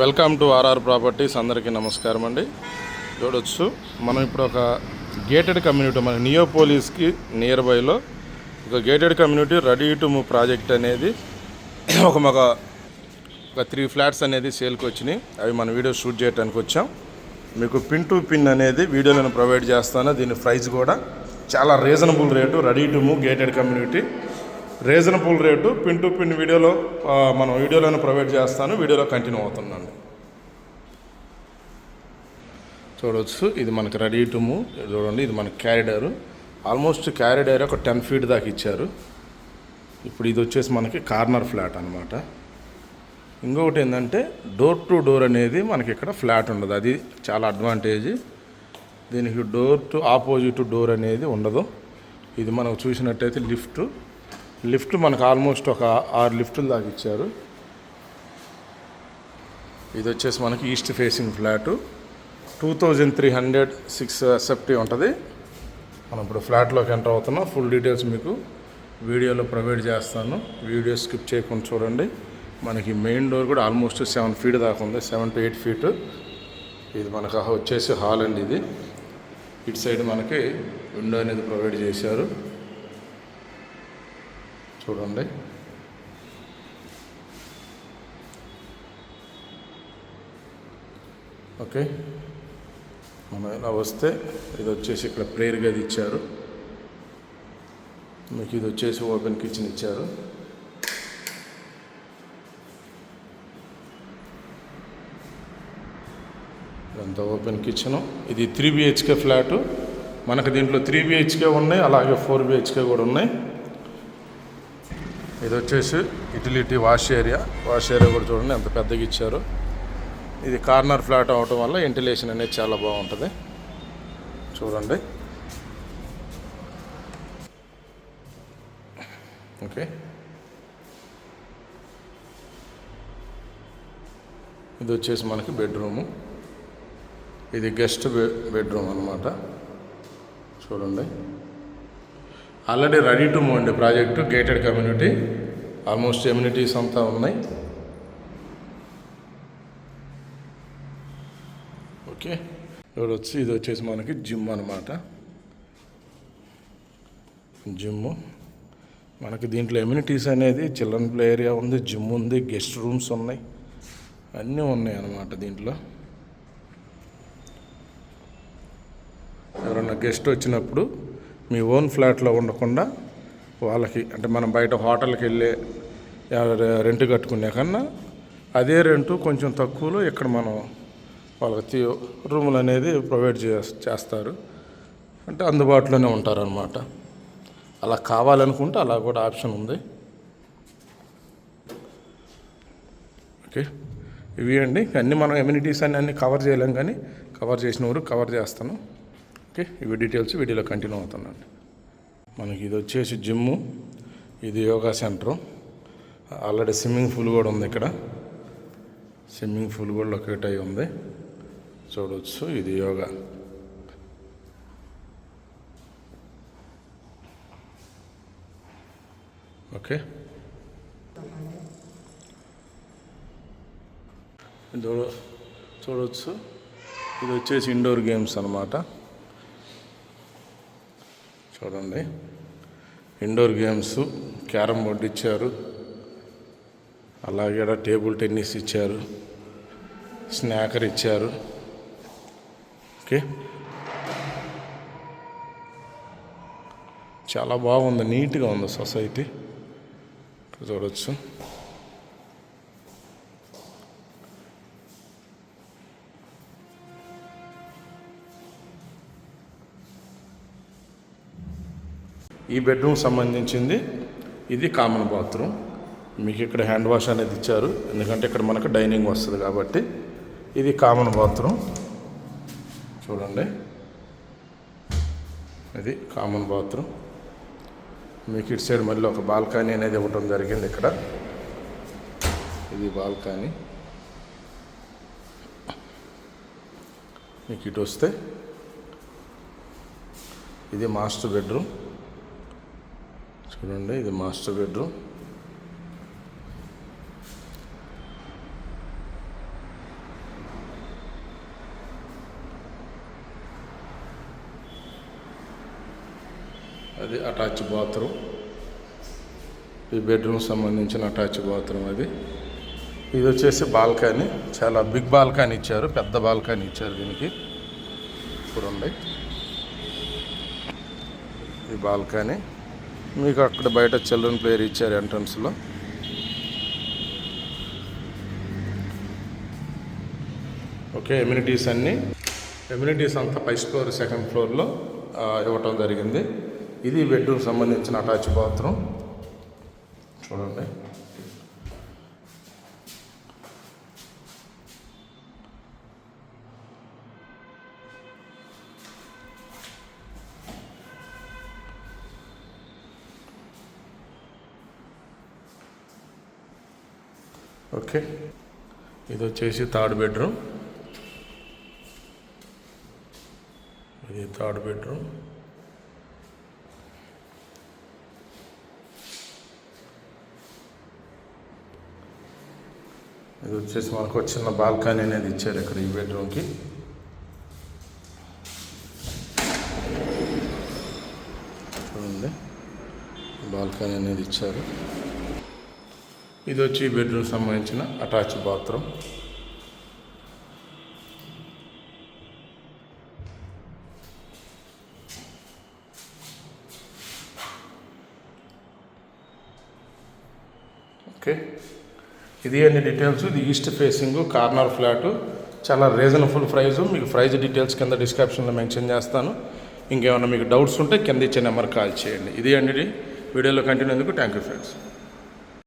Welcome to RR properties. అందరికీ నమస్కారం అండి. చూడొచ్చు మనం ఇప్పుడు ఒక గేటెడ్ కమ్యూనిటీ మన నియోపోలిస్కి నియర్ బైలో ఒక gated community ready to move project అనేది ఒక 3 ఫ్లాట్స్ అనేది సేల్కి వచ్చినాయి. అవి మన వీడియో షూట్ చేయడానికి వచ్చాం. మీకు పిన్ టు పిన్ అనేది వీడియోలను ప్రొవైడ్ చేస్తాను. దీని ప్రైస్ కూడా చాలా reasonable rate. Ready to move gated community reasonable rate. Pin to pin వీడియోలో మనం వీడియోలను ప్రొవైడ్ చేస్తాను. వీడియోలో కంటిన్యూ అవుతుందండి. చూడవచ్చు ఇది మనకి రెడీ టు మూవ్. చూడండి ఇది మనకి క్యారిడారు. ఆల్మోస్ట్ క్యారిడార్ ఒక 10 ఫీట్ దాకా ఇచ్చారు. ఇప్పుడు ఇది వచ్చేసి మనకి కార్నర్ ఫ్లాట్ అనమాట. ఇంకొకటి ఏంటంటే డోర్ టు డోర్ అనేది మనకి ఇక్కడ ఫ్లాట్ ఉండదు. అది చాలా అడ్వాంటేజ్. దీనికి డోర్ టు ఆపోజిట్ డోర్ అనేది ఉండదు. ఇది మనకు చూసినట్టయితే లిఫ్ట్ మనకు ఆల్మోస్ట్ ఒక 6 లిఫ్టులు దాకా ఇచ్చారు. ఇది వచ్చేసి మనకి ఈస్ట్ ఫేసింగ్ ఫ్లాటు. 2306 సెప్టీ ఉంటుంది. మనం ఇప్పుడు ఫ్లాట్లోకి ఎంటర్ అవుతున్నాం. ఫుల్ డీటెయిల్స్ మీకు వీడియోలో ప్రొవైడ్ చేస్తాను. వీడియో స్కిప్ చేయకుండా చూడండి. మనకి మెయిన్ డోర్ కూడా ఆల్మోస్ట్ 7 ఫీట్ దాకా ఉంది. 7 to 8 ఫీట్. ఇది మనకు వచ్చేసి హాల్ అండి. ఇది ఇటు సైడ్ మనకి విండో అనేది ప్రొవైడ్ చేశారు. చూడండి ఓకే. మనం ఇలా వస్తే ఇది వచ్చేసి ఇక్కడ ప్రేయర్ గది ఇచ్చారు. మీకు ఇది వచ్చేసి ఓపెన్ కిచెన్ ఇచ్చారు. ఇదంతా ఓపెన్ కిచెను. ఇది 3 BHK ఫ్లాటు. మనకు దీంట్లో 3 BHK ఉన్నాయి, అలాగే 4 BHK కూడా ఉన్నాయి. ఇది వచ్చేసి యూటిలిటీ వాష్ ఏరియా కూడా చూడండి ఎంత పెద్దగా ఇచ్చారు. ఇది కార్నర్ ఫ్లాట్ అవటం వల్ల వెంటిలేషన్ అనేది చాలా బాగుంటుంది. చూడండి ఓకే. ఇది వచ్చేసి మనకి బెడ్రూము. ఇది గెస్ట్ బెడ్రూమ్ అనమాట. చూడండి ఆల్రెడీ రెడీ టు మూవ్ అండి project. Gated community. Almost amenities అంతా ఉన్నాయి. ఓకే. ఇది వచ్చేసి మనకి జిమ్ అనమాట. జిమ్ మనకి దీంట్లో ఎమ్యూనిటీస్ అనేది చిల్డ్రన్ ప్లే ఏరియా ఉంది, జిమ్ ఉంది, గెస్ట్ రూమ్స్ ఉన్నాయి, అన్నీ ఉన్నాయి అన్నమాట. దీంట్లో ఎవరన్నా గెస్ట్ వచ్చినప్పుడు మీ ఓన్ ఫ్లాట్లో ఉండకుండా వాళ్ళకి అంటే మనం బయట హోటల్కి వెళ్ళే రెంట్ కట్టుకునే కన్నా అదే రెంటు కొంచెం తక్కువలో ఇక్కడ మనం వాళ్ళకి రూములు అనేది ప్రొవైడ్ చేస్తారు. అంటే అందుబాటులోనే ఉంటారనమాట. అలా కావాలనుకుంటే అలా కూడా ఆప్షన్ ఉంది. ఓకే. ఇవి అండి అన్నీ మనం ఎమ్యూనిటీస్ అన్నీ కవర్ చేయలేం, కానీ కవర్ చేసిన ఊరు కవర్ చేస్తాను. ఓకే. ఇవి డీటెయిల్స్ వీడియోలో కంటిన్యూ అవుతుందండి. మనకి ఇది వచ్చేసి జిమ్ము. ఇది yoga centre. Already swimming pool కూడా ఉంది ఇక్కడ. స్విమ్మింగ్ పూల్ కూడా లొకేట్ అయి ఉంది. చూడవచ్చు ఇది యోగా. ఓకే. చూడవచ్చు ఇది వచ్చేసి ఇండోర్ గేమ్స్ అన్నమాట. చూడండి ఇండోర్ గేమ్స్, క్యారమ్ బోర్డు ఇచ్చారు, అలాగే టేబుల్ టెన్నిస్ ఇచ్చారు, స్నాకర్ ఇచ్చారు. ఓకే. చాలా బాగుంది, నీట్గా ఉంది సొసైటీ. చూడవచ్చు ఈ బెడ్రూమ్ సంబంధించింది. ఇది కామన్ బాత్రూమ్. మీకు ఇక్కడ హ్యాండ్ వాష్ అనేది ఇచ్చారు, ఎందుకంటే ఇక్కడ మనకు డైనింగ్ వస్తుంది కాబట్టి. ఇది కామన్ బాత్రూమ్. చూడండి ఇది కామన్ బాత్రూమ్. మీకు ఇటు సైడ్ మళ్ళీ ఒక బాల్కనీ అనేది ఇవ్వడం జరిగింది ఇక్కడ. ఇది బాల్కనీ. మీకు ఇటు వస్తే ఇది మాస్టర్ బెడ్రూమ్. చూడండి ఇది మాస్టర్ బెడ్రూమ్. అది అటాచ్ బాత్రూమ్. ఈ బెడ్రూమ్ సంబంధించిన అటాచ్ బాత్రూమ్ అది. ఇది వచ్చేసి బాల్కనీ, చాలా బిగ్ బాల్కనీ ఇచ్చారు, పెద్ద బాల్కనీ ఇచ్చారు దీనికి. చూడండి ఈ బాల్కనీ. మీకు అక్కడ బయట చిల్డ్రన్ ప్లేయర్ ఇచ్చారు ఎంట్రన్స్లో. ఓకే, ఎమ్యూనిటీస్ అంతా ఫస్ట్ ఫ్లోర్ సెకండ్ ఫ్లోర్లో ఇవ్వటం జరిగింది. ఇది బెడ్రూమ్ సంబంధించిన అటాచ్ బాత్రూమ్. చూడండి ఓకే, ఇది వచ్చేసి థర్డ్ బెడ్రూమ్. ఇది థర్డ్ బెడ్రూమ్. ఇది వచ్చేసి మనకు చిన్న బాల్కనీ అనేది ఇచ్చారు ఇక్కడ ఈ బెడ్రూమ్కి. చూడండి బాల్కనీ అనేది ఇచ్చారు. ఇది వచ్చి బెడ్రూమ్ సంబంధించిన అటాచ్ బాత్రూమ్. ఓకే, ఇది అన్ని డీటెయిల్స్. ఇది ఈస్ట్ ఫేసింగ్ కార్నర్ ఫ్లాటు, చాలా రీజనబుల్ ప్రైజు. మీకు ప్రైజ్ డీటెయిల్స్ కింద డిస్క్రిప్షన్లో మెన్షన్ చేస్తాను. ఇంకేమైనా మీకు డౌట్స్ ఉంటే కింద ఇచ్చే నెంబర్ కాల్ చేయండి. ఇది అండి వీడియోలో కంటిన్యూ ఎందుకు. Thank you friends.